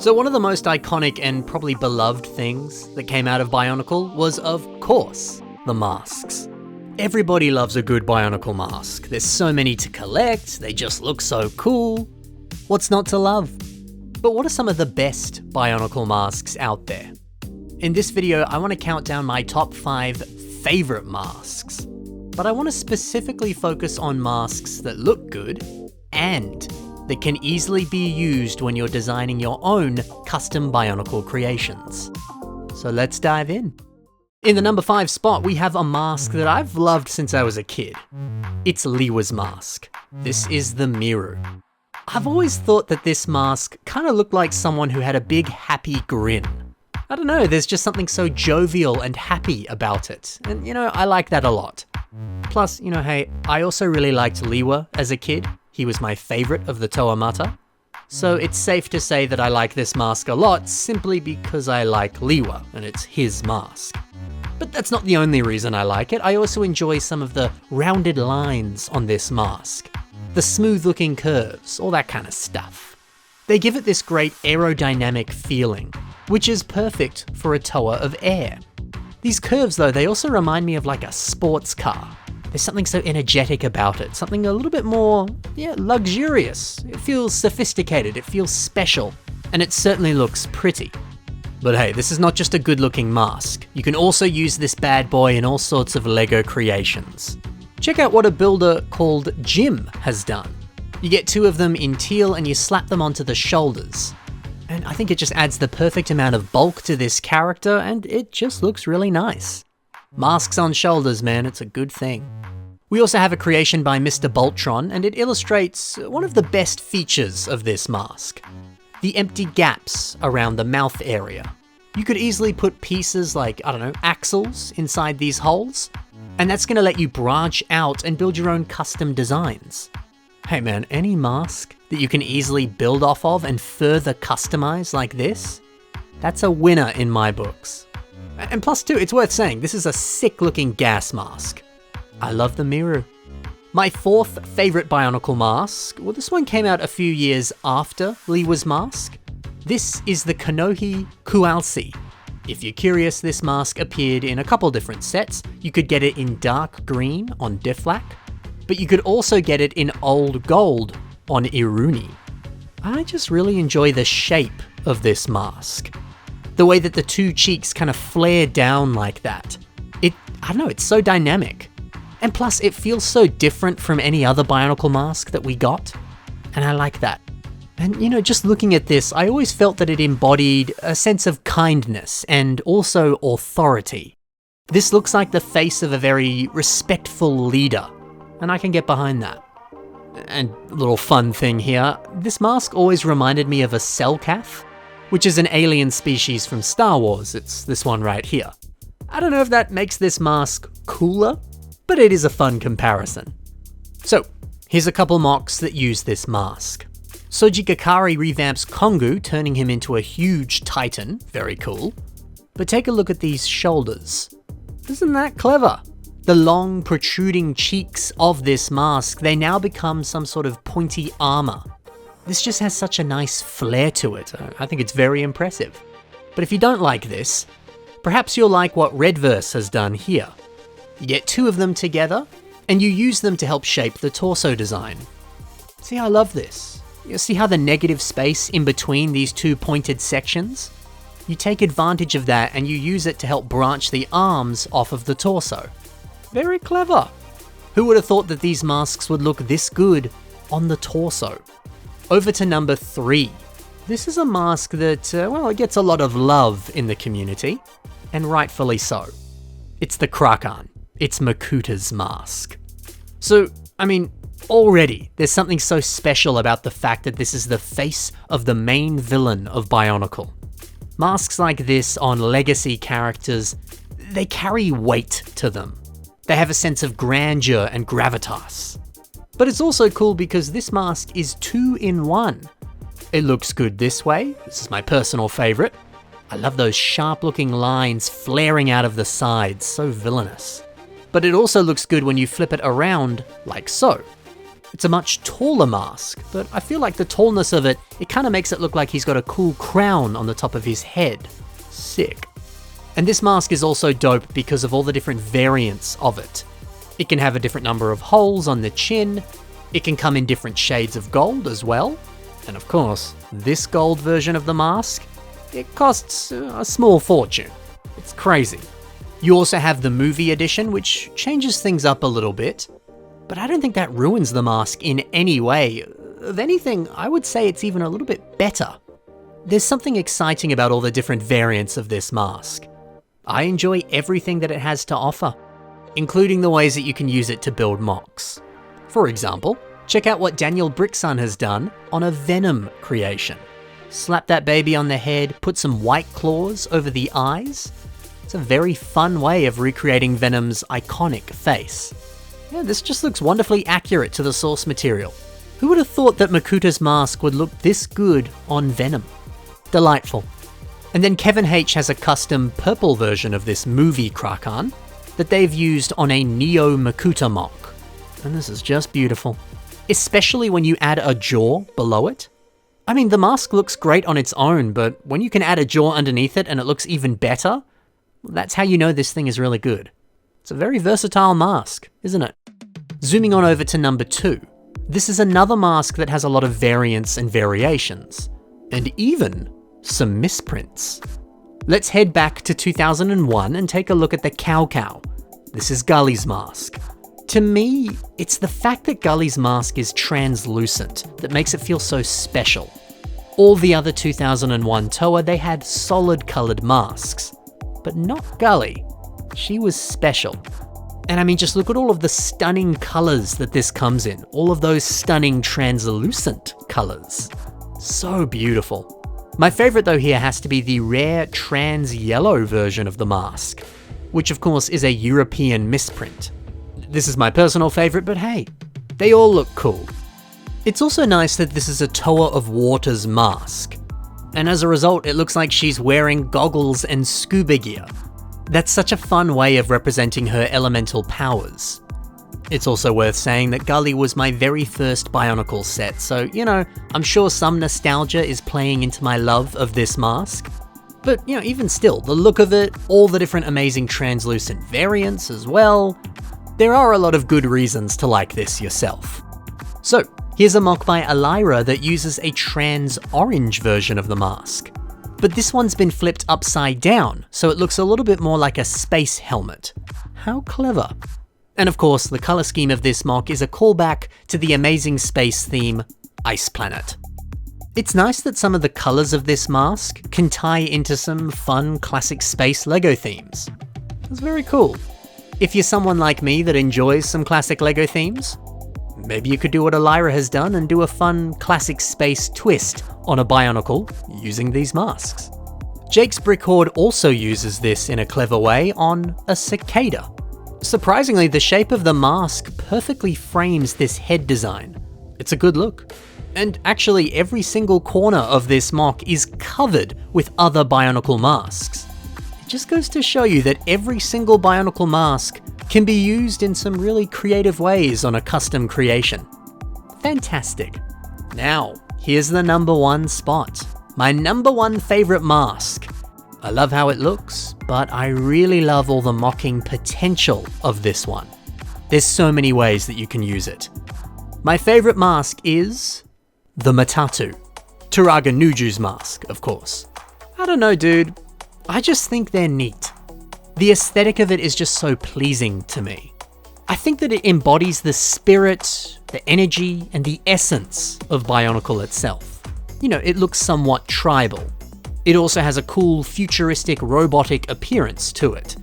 So one of the most iconic and probably beloved things that came out of Bionicle was, of course, the masks. Everybody loves a good Bionicle mask. There's so many to collect, they just look so cool. What's not to love? But what are some of the best Bionicle masks out there? In this video, I want to count down my top 5 favorite masks. But I want to specifically focus on masks that look good and that can easily be used when you're designing your own custom Bionicle creations. So let's dive in. In the number 5 spot, we have a mask that I've loved since I was a kid. It's Lewa's mask. This is the Miru. I've always thought that this mask kind of looked like someone who had a big happy grin. I don't know, there's just something so jovial and happy about it. And I like that a lot. Plus, hey, I also really liked Lewa as a kid. He was my favorite of the Toamata. So it's safe to say that I like this mask a lot simply because I like Lewa and it's his mask. But that's not the only reason I like it. I also enjoy some of the rounded lines on this mask, the smooth looking curves, all that kind of stuff. They give it this great aerodynamic feeling, which is perfect for a toa of air. These curves though, they also remind me of like a sports car. There's something so energetic about it, something a little bit more, luxurious. It feels sophisticated, it feels special, and it certainly looks pretty. But hey, this is not just a good looking mask. You can also use this bad boy in all sorts of LEGO creations. Check out what a builder called Jim has done. You get 2 of them in teal and you slap them onto the shoulders. And I think it just adds the perfect amount of bulk to this character and it just looks really nice. Masks on shoulders, man, it's a good thing. We also have a creation by Mr. Patron, and it illustrates one of the best features of this mask. The empty gaps around the mouth area. You could easily put pieces like, axles inside these holes, and that's going to let you branch out and build your own custom designs. Hey man, any mask that you can easily build off of and further customize like this, that's a winner in my books. And plus too, it's worth saying, this is a sick looking gas mask. I love the Miru. My 4th favorite Bionicle mask, well this one came out a few years after Lewa's mask. This is the Kohliikui. If you're curious, this mask appeared in a couple different sets. You could get it in dark green on Difflack, but you could also get it in old gold on Iruni. I just really enjoy the shape of this mask. The way that the 2 cheeks kind of flare down like that. It's so dynamic. And plus, it feels so different from any other Bionicle mask that we got. And I like that. And just looking at this, I always felt that it embodied a sense of kindness and also authority. This looks like the face of a very respectful leader, and I can get behind that. And a little fun thing here, this mask always reminded me of a Selkath, which is an alien species from Star Wars. It's this one right here. I don't know if that makes this mask cooler, but it is a fun comparison. So, here's a couple MOCs that use this mask. Soji Gakari revamps Kongu, turning him into a huge titan, very cool. But take a look at these shoulders. Isn't that clever? The long, protruding cheeks of this mask, they now become some sort of pointy armor. This just has such a nice flair to it. I think it's very impressive. But if you don't like this, perhaps you'll like what Redverse has done here. You get 2 of them together, and you use them to help shape the torso design. See, I love this. You see how the negative space in between these 2 pointed sections? You take advantage of that and you use it to help branch the arms off of the torso. Very clever. Who would have thought that these masks would look this good on the torso? Over to number 3. This is a mask that, it gets a lot of love in the community, and rightfully so. It's the Krakan. It's Makuta's mask. So, already there's something so special about the fact that this is the face of the main villain of Bionicle. Masks like this on legacy characters, they carry weight to them. They have a sense of grandeur and gravitas. But it's also cool because this mask is 2 in 1. It looks good this way. This is my personal favorite. I love those sharp looking lines flaring out of the sides, so villainous. But it also looks good when you flip it around like so. It's a much taller mask, but I feel like the tallness of it kind of makes it look like he's got a cool crown on the top of his head. Sick. And this mask is also dope because of all the different variants of it. It can have a different number of holes on the chin, it can come in different shades of gold as well, and of course, this gold version of the mask, it costs a small fortune. It's crazy. You also have the movie edition, which changes things up a little bit, but I don't think that ruins the mask in any way. If anything, I would say it's even a little bit better. There's something exciting about all the different variants of this mask. I enjoy everything that it has to offer, including the ways that you can use it to build MOCs. For example, check out what Daniel Brixon has done on a Venom creation. Slap that baby on the head, put some white claws over the eyes. It's a very fun way of recreating Venom's iconic face. Yeah, this just looks wonderfully accurate to the source material. Who would have thought that Makuta's mask would look this good on Venom? Delightful. And then Kevin H has a custom purple version of this movie Krakan that they've used on a Neo Makuta mock. And this is just beautiful. Especially when you add a jaw below it. I mean, the mask looks great on its own, but when you can add a jaw underneath it and it looks even better, that's how you know this thing is really good. It's a very versatile mask, isn't it? Zooming on over to number 2. This is another mask that has a lot of variants and variations, and even some misprints. Let's head back to 2001 and take a look at the Kaukau. This is Gully's mask. To me, it's the fact that Gully's mask is translucent that makes it feel so special. All the other 2001 Toa, they had solid colored masks, but not Gully. She was special. And I mean, just look at all of the stunning colors that this comes in. All of those stunning translucent colors. So beautiful. My favorite though here has to be the rare trans yellow version of the mask, which of course is a European misprint. This is my personal favorite, but hey, they all look cool. It's also nice that this is a Toa of Water's mask, and as a result it looks like she's wearing goggles and scuba gear. That's such a fun way of representing her elemental powers. It's also worth saying that Gully was my very first Bionicle set, so, you know, I'm sure some nostalgia is playing into my love of this mask. But, you know, even still, the look of it, all the different amazing translucent variants as well, there are a lot of good reasons to like this yourself. So, here's a mock by Elira that uses a trans orange version of the mask. But this one's been flipped upside down, so it looks a little bit more like a space helmet. How clever. And of course, the color scheme of this mock is a callback to the amazing space theme, Ice Planet. It's nice that some of the colors of this mask can tie into some fun classic space LEGO themes. That's very cool. If you're someone like me that enjoys some classic LEGO themes, maybe you could do what Elira has done and do a fun classic space twist on a Bionicle using these masks. Jake's Brick Horde also uses this in a clever way on a cicada. Surprisingly, the shape of the mask perfectly frames this head design. It's a good look. And actually, every single corner of this mock is covered with other Bionicle masks. It just goes to show you that every single Bionicle mask can be used in some really creative ways on a custom creation. Fantastic. Now, here's the number 1 spot. My number 1 favorite mask. I love how it looks, but I really love all the mocking potential of this one. There's so many ways that you can use it. My favorite mask is the Matatu. Turaga Nuju's mask, of course. I don't know, dude. I just think they're neat. The aesthetic of it is just so pleasing to me. I think that it embodies the spirit, the energy, and the essence of Bionicle itself. You know, it looks somewhat tribal. It also has a cool, futuristic, robotic appearance to it.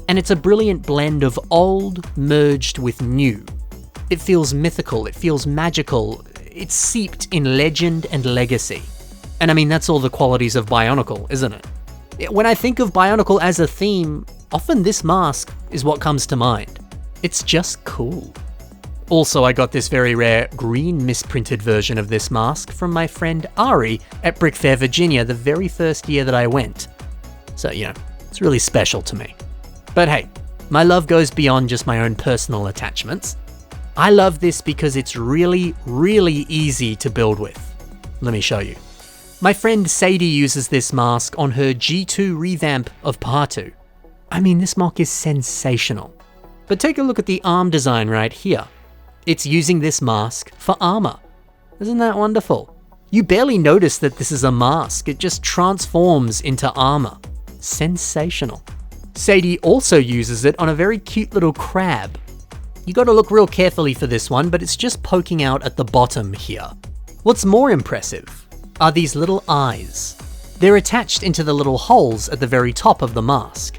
And it's a brilliant blend of old merged with new. It feels mythical, it feels magical, it's seeped in legend and legacy. And I mean, that's all the qualities of Bionicle, isn't it? When I think of Bionicle as a theme, often this mask is what comes to mind. It's just cool. Also, I got this very rare green misprinted version of this mask from my friend Ari at Brick Fair, Virginia, the very first year that I went. So, you know, it's really special to me. But hey, my love goes beyond just my own personal attachments. I love this because it's really, really easy to build with. Let me show you. My friend Sadie uses this mask on her G2 revamp of Patron. I mean, this mock is sensational. But take a look at the arm design right here. It's using this mask for armor. Isn't that wonderful? You barely notice that this is a mask, it just transforms into armor. Sensational. Sadie also uses it on a very cute little crab. You gotta look real carefully for this one, but it's just poking out at the bottom here. What's more impressive are these little eyes. They're attached into the little holes at the very top of the mask.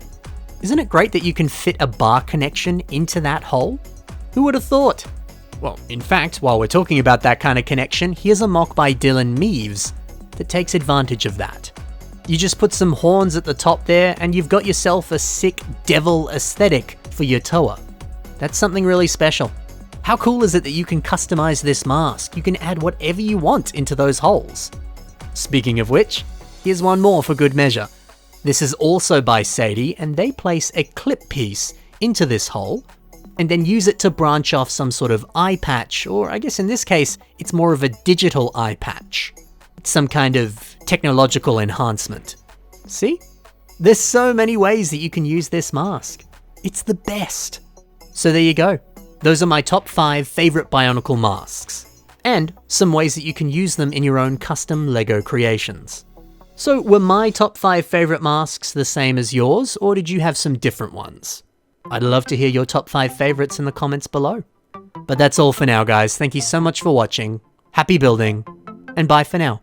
Isn't it great that you can fit a bar connection into that hole? Who would have thought? Well, in fact, while we're talking about that kind of connection, here's a mock by Dylan Meaves that takes advantage of that. You just put some horns at the top there and you've got yourself a sick devil aesthetic for your toa. That's something really special. How cool is it that you can customize this mask? You can add whatever you want into those holes. Speaking of which, here's one more for good measure. This is also by Sadie, and they place a clip piece into this hole and then use it to branch off some sort of eye patch, or I guess in this case, it's more of a digital eye patch. It's some kind of technological enhancement. See? There's so many ways that you can use this mask. It's the best. So there you go. Those are my top 5 favorite Bionicle masks, and some ways that you can use them in your own custom LEGO creations. So were my top 5 favorite masks the same as yours, or did you have some different ones? I'd love to hear your top 5 favorites in the comments below. But that's all for now, guys. Thank you so much for watching. Happy building, and bye for now.